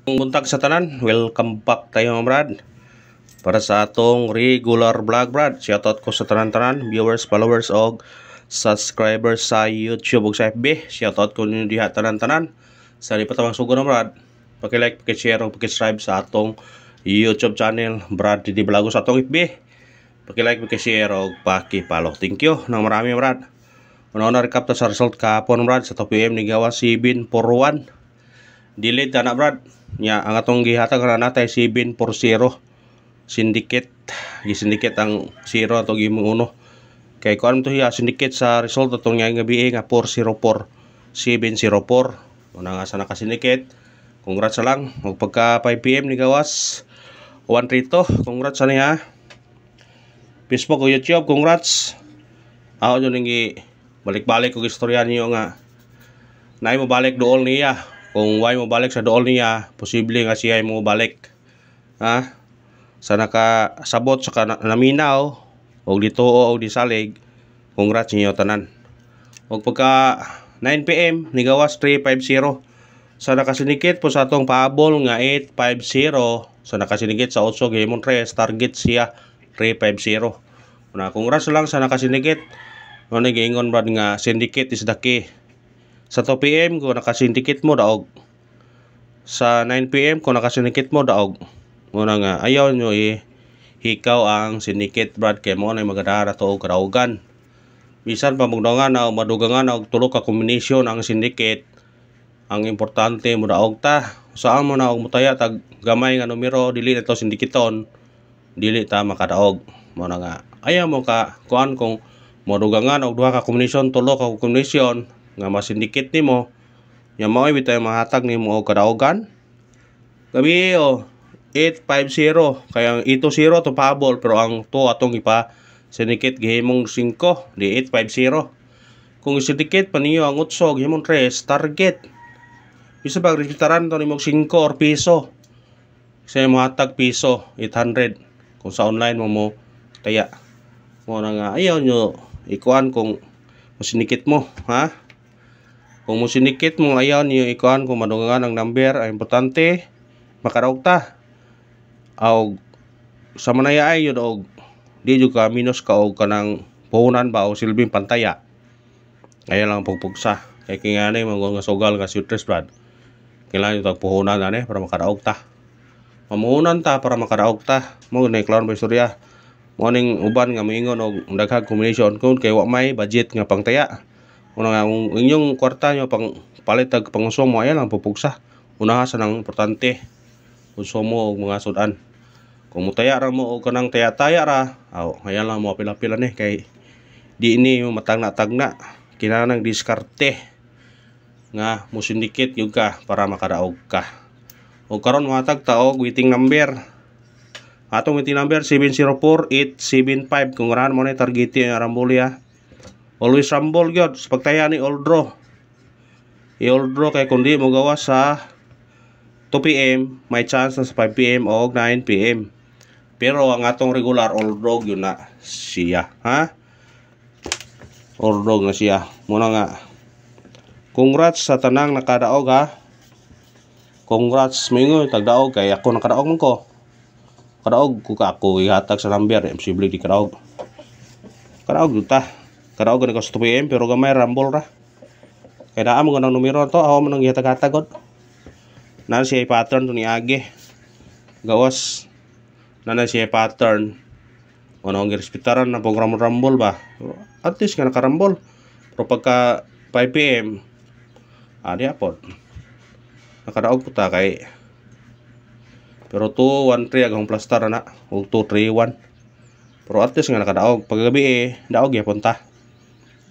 Buntag sa tanan, welcome back tayo mga brad para sa atong regular vlog brad. Shoutout ko sa tanan-tanan, viewers, followers og subscribers sa YouTube ug sa FB. Shoutout ko ninyo diha tanan-tanan. Sa di pa tawang sugo na brad, paki-like, paki-share ug paki-subscribe sa atong YouTube channel Brad Didi Vlog sa atong FB. Paki-like, paki-share ug paki-follow. Thank you nang marami brad. Una-una recap ta sa result kahapon brad sa 2 PM ni gawa 7-4-1. Delete na brad. Nya ang atong gihatag na natay 7-4-0 syndicate. Gi-syndicate ang 0 ato gimong 1. Kay kuan to hiya syndicate sa result atong gabi nga 404 704. Una nga sa naka-syndicate. Congrats sa lang. Ug pagka 5 PM ni gawas 132. Congrats sa niya. Facebook o YouTube, congrats. Ako dyan nga balik-balik og istorya niyo nga naay mo balik dool niya. Kung way mo balik sa dool niya, posible nga siya mo balik. Ha? Sa nakasabot sa naminaw og dituo og disalig, congrats niyo tanan. Og pagka 9 PM ni gawas 350. Sa nakasinikit po sa atong paabol nga 850, sa nakasinikit sa 8 gihimong 3 target siya 350. Una congrats lang sa nakasinikit. Ano giingon brad nga syndicate is the key. Sa 2 PM kung nakasyndicate mo daog. Sa 9 PM kung nakasyndicate mo daog. Muna nga ayaw nyo hikaw ang syndicate brad kay mo na magadara to og kadaugan. Bisan pa magdangan na madugangan og tulo ka combination ang syndicate. Ang importante mo daog ta. Saan mo na og mutaya tag gamay nga numero dili na to syndicaton. Dili ta makadaog. Muna nga ayaw mo ka kuan kung madugangan og duha ka combination, tulo ka combination nga masindikit nimo, nya mao bitay mahatag nimo og kadaugan. Gabi 850 kay ang 80 to pabol pero ang 2 atong ipa syndicate gihimong 5 di 850. Kung syndicate pa niyo ang 8 gihimong 3 target. Bisa pag resetaran to nimo 5 or piso. Kasi mahatag piso 800 kung sa online mo taya. Mo na nga ayaw nyo ikuan kung syndicate mo, ha? Kung mo sinikit mo ayaw niyo ikuan kung madungan ang number, ay importante makadaog ta. Aw sa manaya ay yun og di jud ka minus ka og kanang puhunan ba o silbing pantaya. Ayaw lang pugpugsa. Kay kingani mga nga sugal nga sutres brad. Kailangan yung tagpuhunan ani para makadaog ta. Mamuhunan ta para makadaog ta. Mo na klaro ba istorya. Mo ning uban nga moingon og daghang combination kun kay wa may budget nga pangtaya. Una nga kung inyong kwarta nyo pang palit tag pangusomo ayan lang pupugsa. Unaha sa nang importante konsumo og mga sudan. Kung mutaya ra mo og kanang taya-taya ra, ayan lang mo pila-pila ni kay di ini mo matagna-tagna. Kinahanglan diskarte nga mo syndicate gyud ka para makadaog ka. Og karon mohatag ta og waiting number. Atong waiting number 704875 kung rahan mo ni target yung Rambolia. Always rumble gyud sa pagtaya ni all draw. I-all draw kay kundi mo gawa sa 2 PM, may chance na sa 5 PM o 9 PM. Pero ang atong regular all draw yun na siya, ha? All draw na siya. Muna nga. Congrats sa tanang nakadaog, ha? Congrats mingo tagdaog kay ako nakadaog man ko. Kadaog ko ka ako ihatag sa number, imposible di kadaog. Kadaog jud ta. Kadaog na ko sa 2 PM pero gamay rumble ra. Kaya naa mo ganang numero to, awa mo nang gihatag-hatag. Nana siya pattern to ni Age. Gawas. Nana siya pattern. Ano ang girespetaran na program rumble ba? At least ka nakarumble. Pero pagka 5 PM, di apod. Nakadaog po ta kay. Pero 2-1-3 agong plaster na. O 2-3-1. Pero at least nga nakadaog. Paggabi daog yapon ta.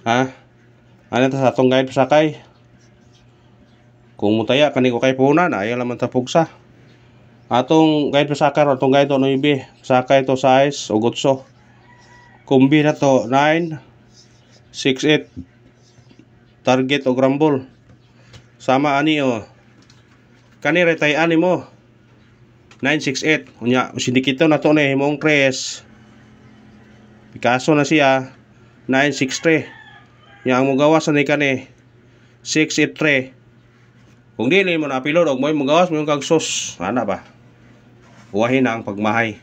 Ha? Ano ta sa atong guide pasakay? Kung mutaya kani ko kay puhunan, ayaw naman ta pugsa. Atong guide pasakay, atong guide to 9, pasakay to size o gutso. Kumbi na to 968 target o grambol. Sama ani kani retay ani mo 968. Unya sindikito na to na himong 3. Picasso na siya 963. Yang mo gawas ni kani 683 Kung dili mo na upload og mo gawas mo yung kag sus, ana ba? Uwahin na ang pagmahay.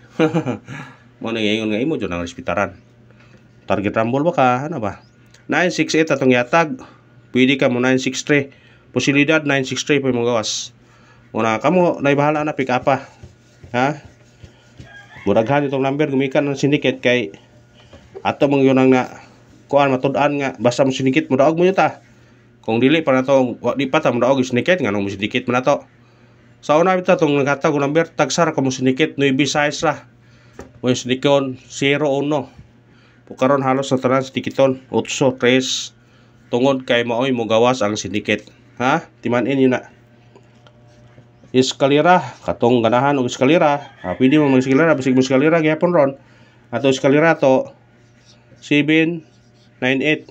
Mo na ngayon nga imo jud ang respetaran. Target rumble ba ka, ano ba? 968 atong yatag. Pwede ka mo 963. Posibilidad 963 po mo gawas. Una kamo nay bahala na pick up pa. Ha? Muraghan itong number gumikan ng syndicate kay ato mong yun ang na kuan matud-an nga basta mo syndicate mo daog mo yuta. Kung dili pa na to, di pa ta mo daog syndicate nga nung mo syndicate mo na to. Sa una bita tong naghatag og number tagsara ka mo syndicate 9 size ra. Mo syndicate 01. Pukaron halos sa tanan syndicaton 8 3 tungod kay maoy mo gawas ang syndicate. Ha? Timan-in yun na. Eskalera, katong ganahan og eskalera. Pwede mo mag-eskalera, basig mo eskalera gyapon ron. Ato eskalera to 798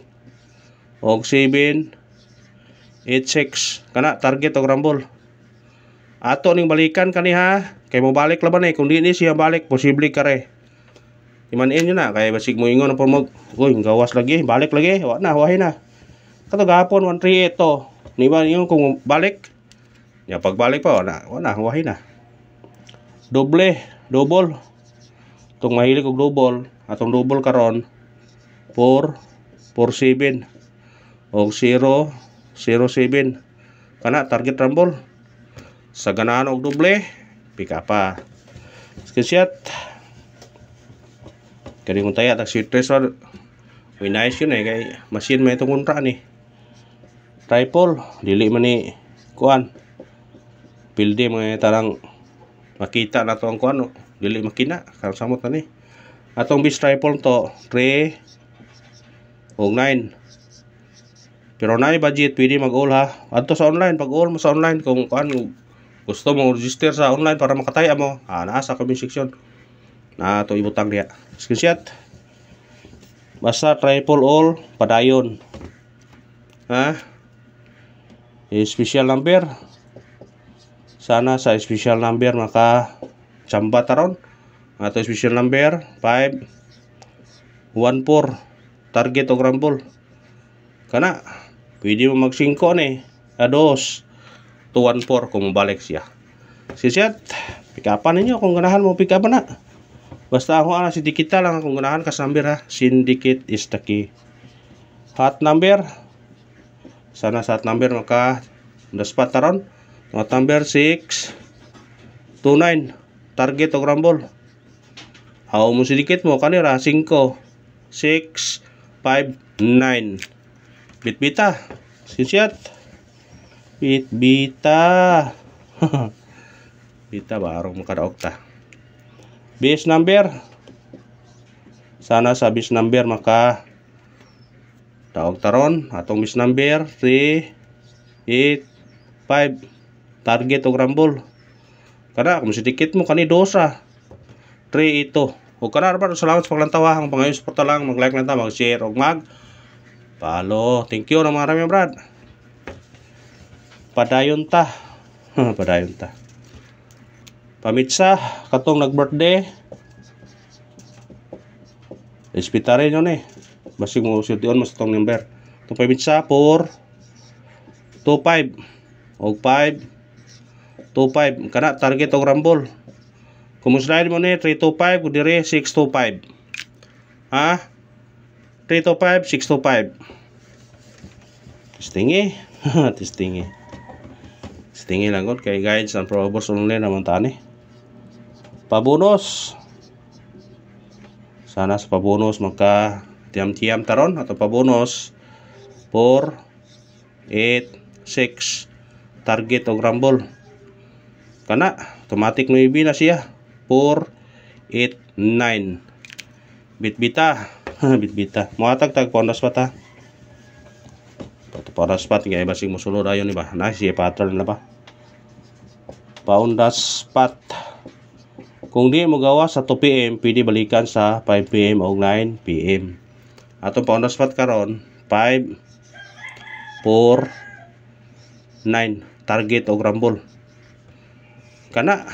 og 786 kana target og rumble. Ato ning balikan kaniha kay mo balik laban kung di ni siya balik posible kare. Iman-in yun na kay basig mo ingon po mo uy gawas lagi balik lagi wa na wahay na. Kato gahapon 138 to. Ni ba yung kung balik ya pagbalik pa wala wahay na. Double tong mahilig og double atong double karon 447 og 007 kana target rumble sa ganahan og double pick up pa screenshot kani kung taya tak sweet treasure we nice yun kay machine may itong kontra ni triple dili man ni kuan pilde mga tarang makita na to ang kuan dili makina kang samot na ni atong bis triple to 3 og 9 pero na budget pwede mag-all ha adto sa online pag all mo sa online kung kuan gusto mo register sa online para makataya mo naa sa comment section na to ibutang diha screenshot basta triple all padayon ha special number sana sa special number maka chamba taron ato special number 514 target og rumble kana pwede mo mag 5 ni a 2 to 14 kung balik siya screenshot pick upan ninyo kung ganahan mo pick upan na basta ako ana syndicate lang kung ganahan ka sa number ha syndicate is the key hot number sana sa hot number maka daspat taron hot number 629 target og rumble aw mo syndicate mo kanira 5 6 5 9 bitbita screenshot bitbita bita ba arong makadaog ta base number sana sa base number maka taog taron atong base number 385 target og rumble kana kung syndicate mo kani dosa 3 ito o kana ra salamat sa paglantawa ang pangayon suporta lang mag-like lang ta mag-share og mag follow thank you na marami brad padayon ta padayon ta pamitsa katong nag-birthday respetare nyo ni basig mo sultion mas itong number itong pamitsa 425 og 525 kana target og rumble kumusrail mo ni 325 kung dire 625 ha 325 625 testingi lang god kay guides and probos online naman tani pabonus sana sa pabonus magka tiam-tiam taron atau pabonus 486 target og rumble kana automatic no ibi na siya 489 bitbita bitbita moatag tag pondas pa ta para spot nga basig mo sulod ayon iba na siya pattern na ba paundas spot kung di mo gawa sa 2 PM pwede balikan sa 5 PM o 9 PM atong paundas spot karon 5 4 9 target og rumble kana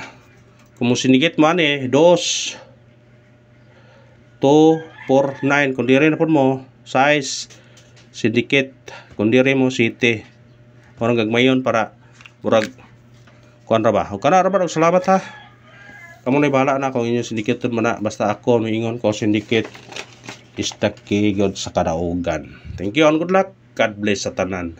kung syndicate man 2 2 4 9 kung dire na po mo size syndicate kung dire mo city parang gagmayon para Murag kuan ra ba? O kana ra ba, salamat ha. Kamu na bahala na kung inyong syndicate man na, basta ako miingon ko syndicate is the key god sa kadaugan. Thank you and good luck. God bless sa tanan.